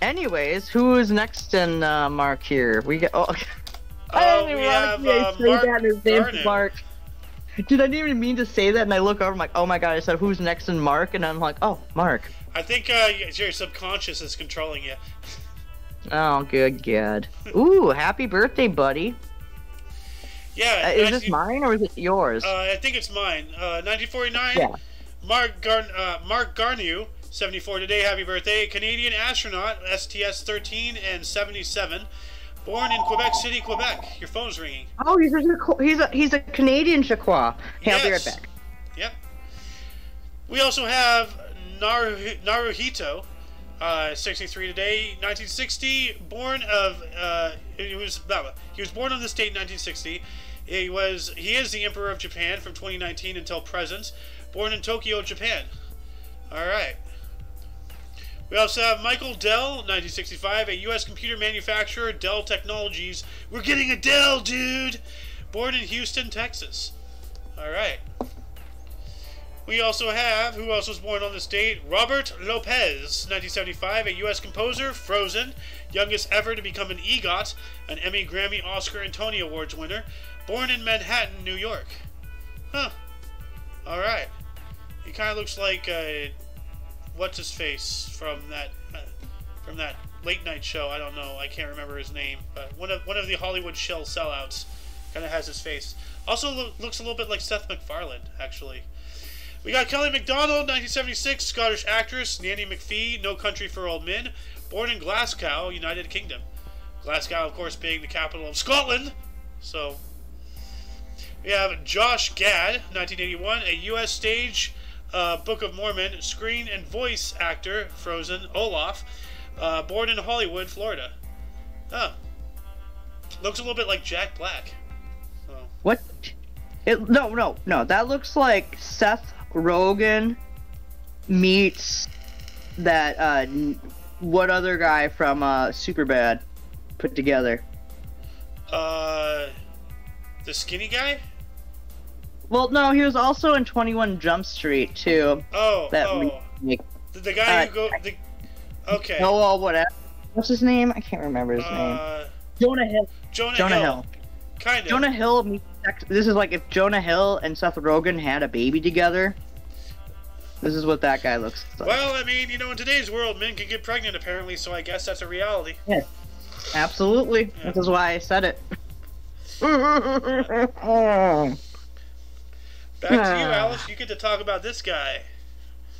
anyways, who is next in Mark here? We got. I didn't even say that. Mark. Dude, I didn't even mean to say that, and I look over, I'm like, oh my god, I said, who's next in Mark? And I'm like, oh, Mark. I think your subconscious is controlling you. Oh, good God. Ooh, happy birthday, buddy. Yeah. Is this mine, or is it yours? I think it's mine. 1949, yeah. Mark Garneau, 74 today, happy birthday. Canadian astronaut, STS-13 and 77. Born in Quebec City, Quebec. Your phone's ringing. Oh, he's a Canadian Chaqua. Hey, I'll be right back. Yep. We also have Naruhito, 63 today, 1960. Born of he was born on this date in 1960. He is the Emperor of Japan from 2019 until present. Born in Tokyo, Japan. All right. We also have Michael Dell, 1965, a U.S. computer manufacturer, Dell Technologies. We're getting a Dell, dude! Born in Houston, Texas. Alright. We also have, who else was born on this date? Robert Lopez, 1975, a U.S. composer, Frozen, youngest ever to become an EGOT, an Emmy, Grammy, Oscar, and Tony Awards winner, born in Manhattan, New York. Huh. Alright. He kind of looks like, what's his face from that late night show. I don't know. I can't remember his name, but one of the Hollywood shell sellouts kind of has his face. Also looks a little bit like Seth MacFarlane, actually. We got Kelly MacDonald, 1976, Scottish actress. Nanny McPhee, No Country for Old Men, born in Glasgow, United Kingdom. Glasgow, of course, being the capital of Scotland. So we have Josh Gad, 1981, a U.S. stage, Book of Mormon, screen and voice actor, Frozen, Olaf, born in Hollywood, Florida. Oh. Looks a little bit like Jack Black. Oh. What? No. That looks like Seth Rogen meets that, what other guy from, Superbad put together? The skinny guy? Well, no, he was also in 21 Jump Street, too. Oh, the guy who okay. No, well, whatever. What's his name? I can't remember his name. Jonah Hill. Jonah Hill. Kind of. Jonah Hill meets... This is like if Jonah Hill and Seth Rogen had a baby together. This is what that guy looks like. Well, I mean, you know, in today's world, men can get pregnant, apparently, so I guess that's a reality. Yeah, absolutely. Yeah. This is why I said it. Back to you, Alice. You get to talk about this guy.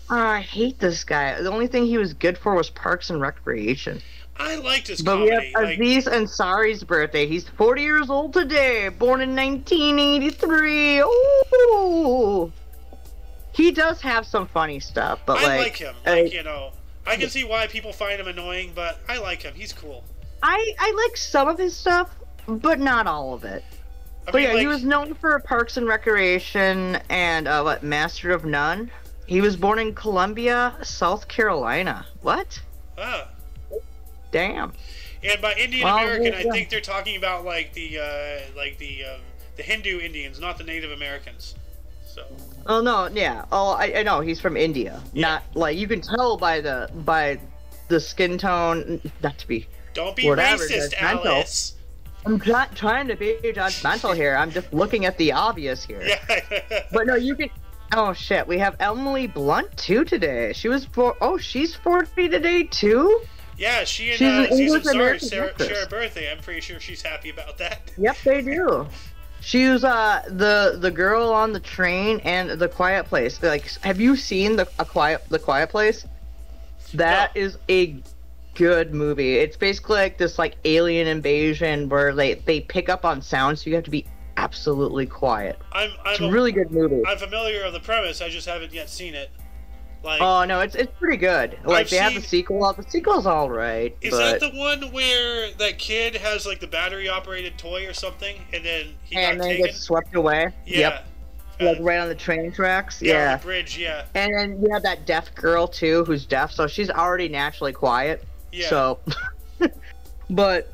I hate this guy. The only thing he was good for was Parks and Recreation. I liked his comedy. comedy. But we have Aziz Ansari's birthday. He's 40 years old today. Born in 1983. Ooh. He does have some funny stuff, but I like him. Like, you know, I can see why people find him annoying, but I like him. He's cool. I like some of his stuff, but not all of it. But yeah, he was known for Parks and Recreation and, Master of None. He was born in Columbia, South Carolina. What? Ah. Damn. And by Indian American, I think they're talking about, like, the Hindu Indians, not the Native Americans. So. Oh, no, yeah. Oh, I know, he's from India. Yeah. Not, like, you can tell by the skin tone, not to be... Don't be racist, Alice! I'm not trying to be judgmental here. I'm just looking at the obvious here. Yeah. But no, you can... Oh, shit. We have Emily Blunt, too, today. She's 40 today, too? Yeah, she and Aziz Ansari share a birthday. I'm pretty sure she's happy about that. Yep, they do. She was the girl on the train and The Quiet Place. Like, have you seen The Quiet Place? That is a good movie. It's basically like this like alien invasion where they pick up on sound, so you have to be absolutely quiet. It's a really good movie. I'm familiar with the premise. I just haven't yet seen it. Like, oh no, it's pretty good. Like they have the sequel. The sequel's all right. Is that the one where that kid has like the battery operated toy or something, and then he gets swept away? Yeah. Yep. Like right on the train tracks. Yeah. On the bridge. Yeah. And then you have that deaf girl too, who's deaf, so she's already naturally quiet. Yeah. So, but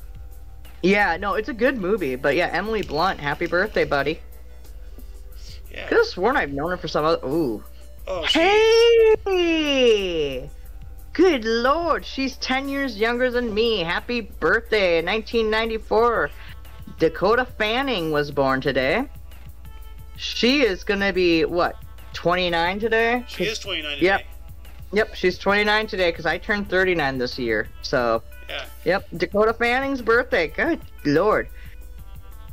yeah, no, it's a good movie. But yeah, Emily Blunt, happy birthday, buddy. Yeah. Could have sworn I've known her for some other. Ooh. Oh, hey! Good lord, she's 10 years younger than me. Happy birthday, 1994. Dakota Fanning was born today. She is gonna be, what, 29 today? She is 29 today. Yep, she's 29 today because I turned 39 this year. So, yeah. Yep, Dakota Fanning's birthday. Good lord.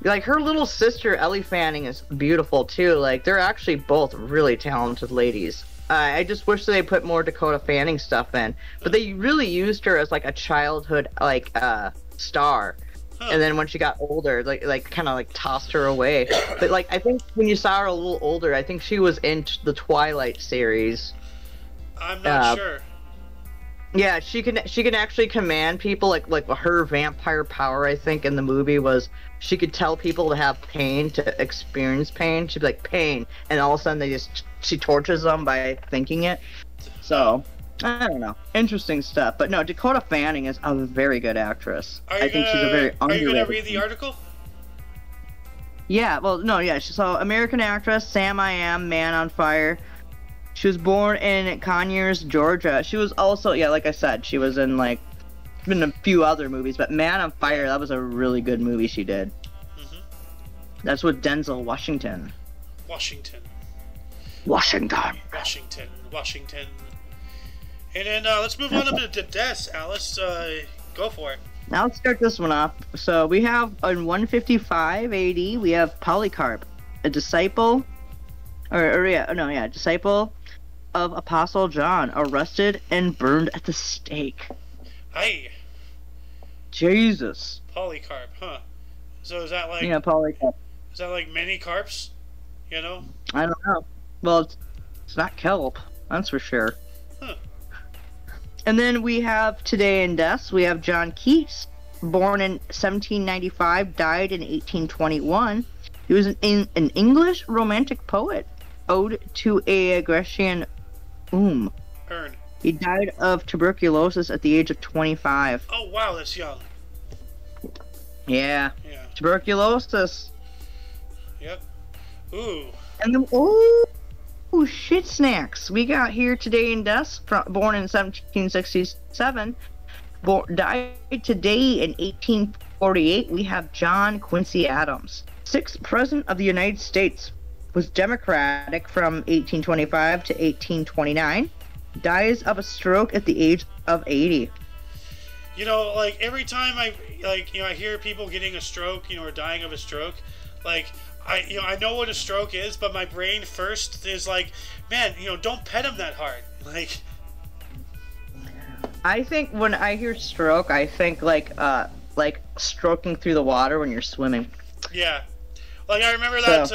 Like, her little sister, Ellie Fanning, is beautiful, too. Like, they're actually both really talented ladies. I just wish they put more Dakota Fanning stuff in. But they really used her as, like, a childhood, like, star. Huh. And then when she got older, like kind of, like, tossed her away. But, like, I think when you saw her a little older, I think she was in the Twilight series. I'm not sure. Yeah, she can actually command people, like her vampire power, I think, in the movie was she could tell people to have pain, to experience pain. She'd be like, pain, and all of a sudden she tortures them by thinking it. So, I don't know. Interesting stuff. But no, Dakota Fanning is a very good actress. Are you I think she's a very Are you gonna underrated. read the article? Yeah, well, no, yeah. So, American actress Sam I Am, Man on Fire. She was born in Conyers, Georgia. She was also, yeah, like I said, she was in like in a few other movies, but Man on Fire, that was a really good movie she did. Mm-hmm. That's with Denzel Washington. Washington. Washington. Washington. And then let's move on up to Des, Alice. Go for it. Now let's start this one off. So we have in 155 AD, we have Polycarp, a disciple, disciple of Apostle John, arrested and burned at the stake. Aye. Jesus. Polycarp, huh? So is that like? Yeah, Polycarp. Is that like many carps? You know? I don't know. Well, it's not kelp, that's for sure. Huh. And then we have today in deaths, we have John Keats, born in 1795, died in 1821. He was an English romantic poet, ode to a Grecian Urn. He died of tuberculosis at the age of 25. Oh wow, that's young. Yeah. Yeah. Tuberculosis. Yep. Ooh. And then, shit snacks. We got here today in deaths, born in 1767. Died today in 1848. We have John Quincy Adams. 6th President of the United States. Was Democratic from 1825 to 1829. Dies of a stroke at the age of 80. You know, like every time I hear people getting a stroke, or dying of a stroke, like I know what a stroke is, but my brain first is like, man, don't pet him that hard. Like, I think when I hear stroke, I think like stroking through the water when you're swimming. Yeah, like I remember that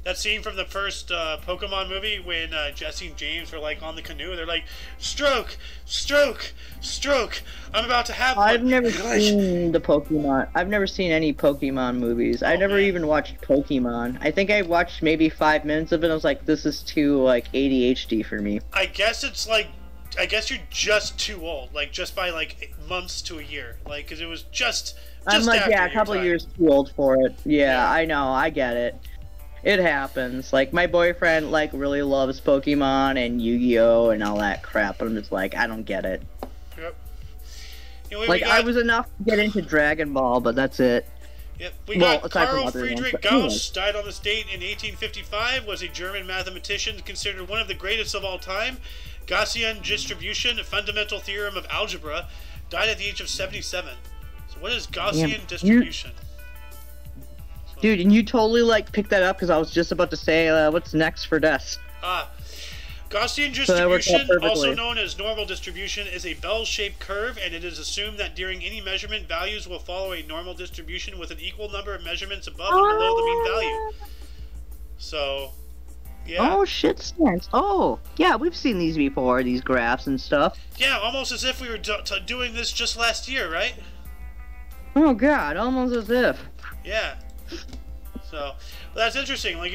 that scene from the first Pokemon movie when Jesse and James were like on the canoe. They're like, stroke, stroke, stroke. I'm about to have one. I've never seen the Pokemon. I've never seen any Pokemon movies. I never even watched Pokemon. I think I watched maybe 5 minutes of it. I was like, this is too like ADHD for me. I guess you're just too old, like just by like months to a year, like because it was just I'm like, after yeah, a couple years too old for it. Yeah, I know, I get it. It happens. Like, my boyfriend, like, really loves Pokemon and Yu-Gi-Oh! And all that crap, but I'm just like, I don't get it. Yep. I was enough to get into Dragon Ball, but that's it. Yep. We got Carl Friedrich Gauss, died on this date in 1855, was a German mathematician considered one of the greatest of all time. Gaussian distribution, a fundamental theorem of algebra, died at the age of 77. So what is Gaussian distribution? Dude, and you totally, like, picked that up because I was just about to say, what's next for deaths? Gaussian distribution, also known as normal distribution, is a bell-shaped curve, and it is assumed that during any measurement, values will follow a normal distribution with an equal number of measurements above and below the mean value. So, yeah. Oh, shit sense. Oh, yeah, we've seen these before, these graphs and stuff. Yeah, almost as if we were doing this just last year, right? Oh, God, almost as if. Yeah. So that's interesting. Like,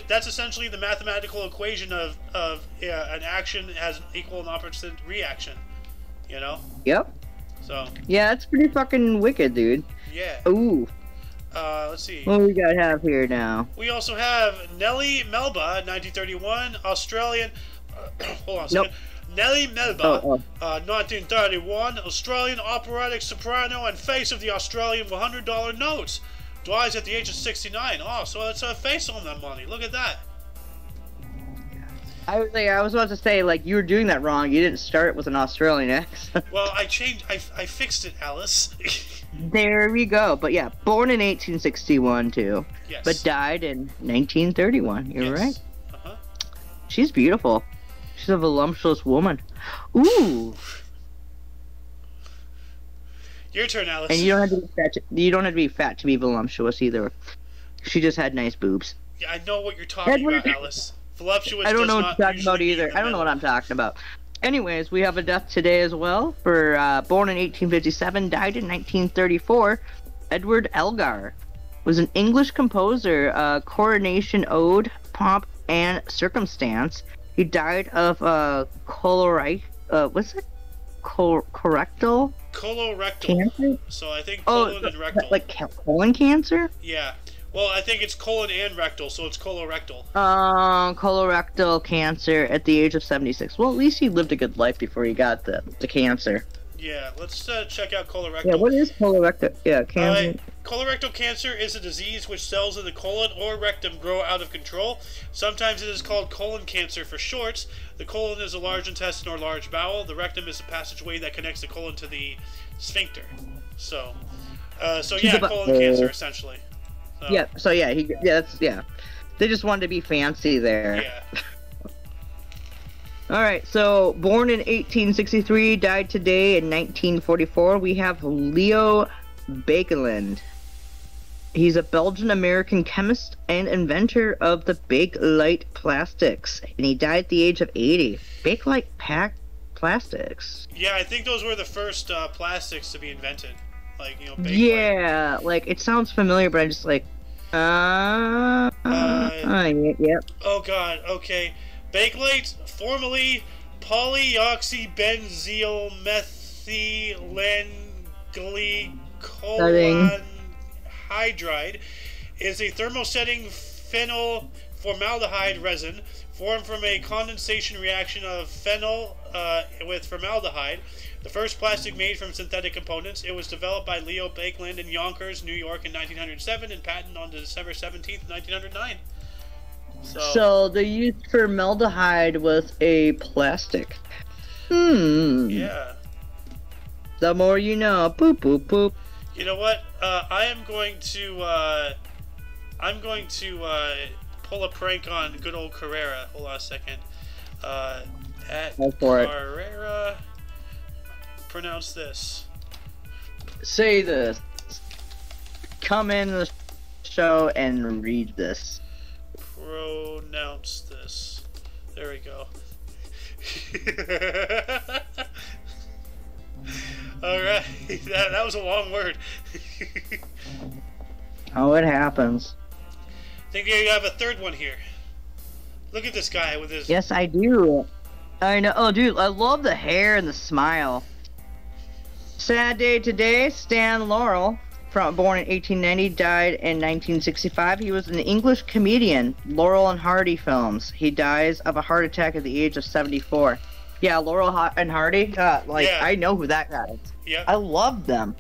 that's essentially the mathematical equation of an action has an equal and opposite reaction. Yep. So. Yeah, that's pretty fucking wicked, dude. Yeah. Ooh. Let's see. What do we got have here now? We also have Nellie Melba, 1931, Australian. Hold on a second. Nellie Melba, 1931, Australian operatic soprano and face of the Australian $100 notes. Dies at the age of 69. Oh, so it's a face on that money. Look at that. I was about to say, like, you were doing that wrong. You didn't start with an Australian accent. Well, I fixed it, Alice. There we go. But yeah, born in 1861 too. Yes. But died in 1931. You're right. Uh-huh. She's beautiful. She's a voluptuous woman. Ooh. Your turn, Alice. And you don't have to be fat. You don't have to be fat to be voluptuous either. She just had nice boobs. Yeah, I know what you're talking about, Alice. Voluptuous. I don't know what you're talking about either. I don't know what I'm talking about. Anyways, we have a death today as well. For born in 1857, died in 1934. Edward Elgar was an English composer. Coronation Ode, Pomp and Circumstance. He died of what's it? Colorectal Colorectal. cancer? So I think Oh, colon and rectal. like colon cancer? Yeah. Well, I think it's colon and rectal, so it's colorectal. Colorectal cancer at the age of 76. Well, at least he lived a good life before he got the cancer. Yeah, let's check out colorectal. Yeah, what is colorectal? Yeah, cancer. Colorectal cancer is a disease which cells in the colon or rectum grow out of control. Sometimes it is called colon cancer for short. The colon is a large intestine or large bowel. The rectum is a passageway that connects the colon to the sphincter. So yeah, colon cancer essentially. So. Yeah. So yeah, They just wanted to be fancy there. Yeah. All right. So born in 1863, died today in 1944. We have Leo Baekeland. He's a Belgian-American chemist and inventor of the Bakelite plastics, and he died at the age of 80. Bakelite plastics. Yeah, I think those were the first plastics to be invented. Like, Bakelite. Yeah, like it sounds familiar, but I'm just like, yep. Oh God. Okay. Bakelite, formerly polyoxybenzylmethylenglycolon hydride, is a thermosetting phenyl formaldehyde resin formed from a condensation reaction of phenyl with formaldehyde. The first plastic made from synthetic components. It was developed by Leo Baekeland in Yonkers, New York in 1907 and patented on December 17th, 1909. So they used formaldehyde with a plastic. Yeah. The more you know. Boop boop boop. You know what? I'm going to pull a prank on good old Carrera. Hold on a second. At Carrera. Pronounce this. Say this. Come in the show and read this. Pronounce this. There we go. Alright, that was a long word. Oh, it happens. I think you have a third one here. Look at this guy with his... Yes, I do. I know. Oh, dude, I love the hair and the smile. Sad day today, Stan Laurel. Born in 1890, died in 1965. He was an English comedian, Laurel and Hardy films. He dies of a heart attack at the age of 74. Yeah, Laurel and Hardy. I know who that guy is. Yeah. I love them.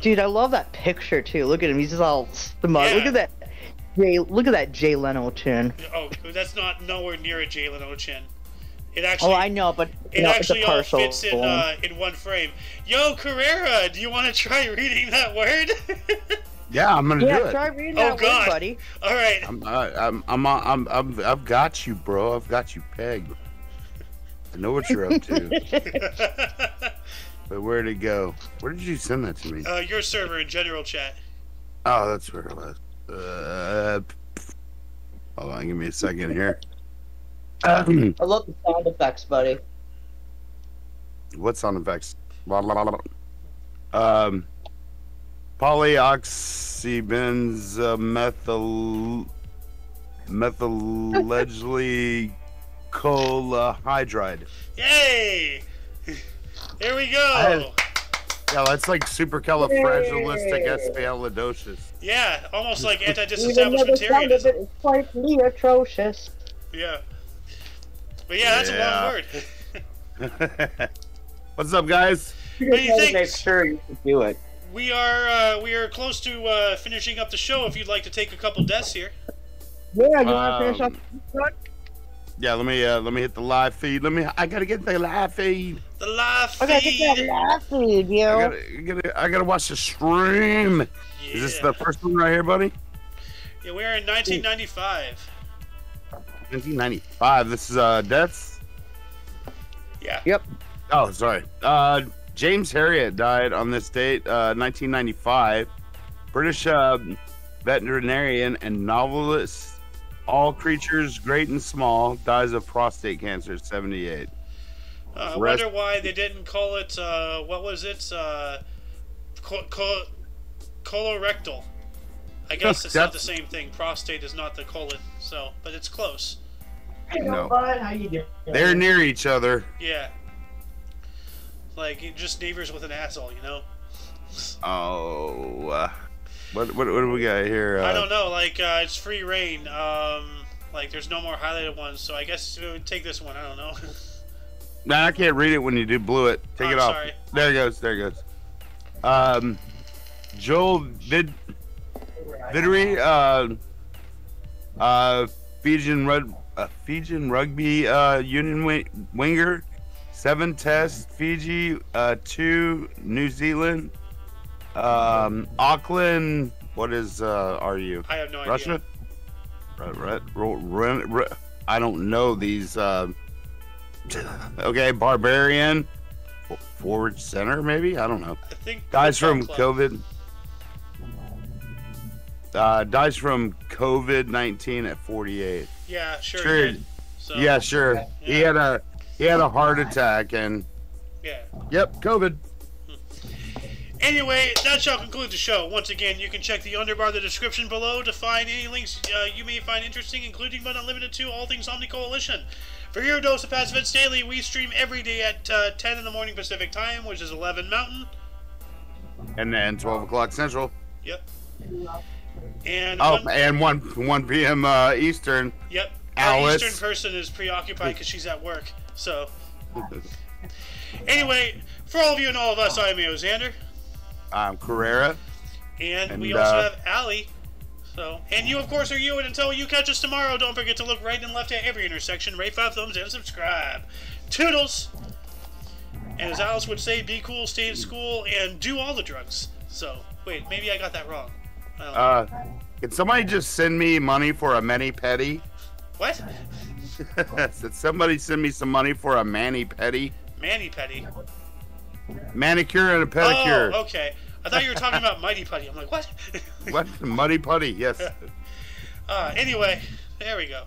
Dude, I love that picture too. Look at him. He's just all smug. Yeah. Look at that Jay Leno chin. Oh, that's not nowhere near a Jay Leno chin. It actually. Oh, I know, but it actually all fits in one frame. Yo, Carrera, do you want to try reading that word? Yeah, I'm gonna do it. Try reading that word, buddy. All right. I've got you, bro. I've got you pegged. I know what you're up to. But where'd it go? Where did you send that to me? Your server in general chat. Oh, that's where it was. Hold on, give me a second here. I love the sound effects, buddy. What sound effects? Methyleglycolhydride. Yay! Here we go. Yeah, that's like supercalifragilisticexpialidocious. Yeah, almost like anti-disestablishmentarianism. It's slightly atrocious. Yeah. But yeah, that's a long word. What's up, guys? What do you think? Make sure you can do it. We are close to finishing up the show. If you'd like to take a couple deaths here. Yeah, you want to finish up? Yeah, let me hit the live feed. I gotta get the live feed. The live feed. Okay, get that live feed, yo. I gotta watch the stream. Yeah. Is this the first one right here, buddy? Yeah, we're in 1995. 1995. This is deaths. Yeah. Yep. Oh, sorry. James Herriot died on this date, 1995. British veterinarian and novelist. All creatures, great and small, dies of prostate cancer at 78. I wonder why they didn't call it, what was it? Colorectal. I guess it's not the same thing. Prostate is not the colon, but it's close. No. bud. How you doing? They're near each other. Yeah. Like, just neighbors with an asshole, you know? Oh. What do we got here? I don't know. Like, it's free reign. Like, there's no more highlighted ones, so I guess we would take this one. I don't know. Nah, I can't read it when you do blew it. Take it off. Sorry. There it goes. There it goes. Joel Vidri, Fijian rugby union winger, 7 tests, Fiji, 2 New Zealand, Auckland. What is are you? I have no Russia? idea. I don't know these. Okay, Barbarian, forward center maybe. I don't know. I think Dies from Club. COVID. Dies from COVID-19 at 48. Yeah, sure. Sure. He did. So, Yeah, sure. Yeah. He had a heart attack and Yeah. yep, COVID. Anyway, that shall conclude the show. Once again, you can check the underbar of the description below to find any links you may find interesting, including but not limited to all things Omni Coalition. For your dose of past events daily, we stream every day at 10 in the morning Pacific time, which is 11 Mountain. And then 12 o'clock Central. Yep. And and 1 p.m. Eastern. Yep. Alice. Our Eastern person is preoccupied because she's at work. So, anyway, for all of you and all of us, I'm Xander. I'm Carrera. And we also have Allie. So, and you, of course, are you. And until you catch us tomorrow, don't forget to look right and left at every intersection, rate 5 thumbs, and subscribe. Toodles! And as Alice would say, be cool, stay in school, and do all the drugs. So, wait, maybe I got that wrong. I don't know. Can somebody just send me money for a mani-pedi? What? Did somebody send me some money for a mani-pedi? Mani-pedi. Manicure and a pedicure. Oh, okay. I thought you were talking about Mighty Putty. I'm like, what? What? Muddy putty, yes. Anyway, there we go.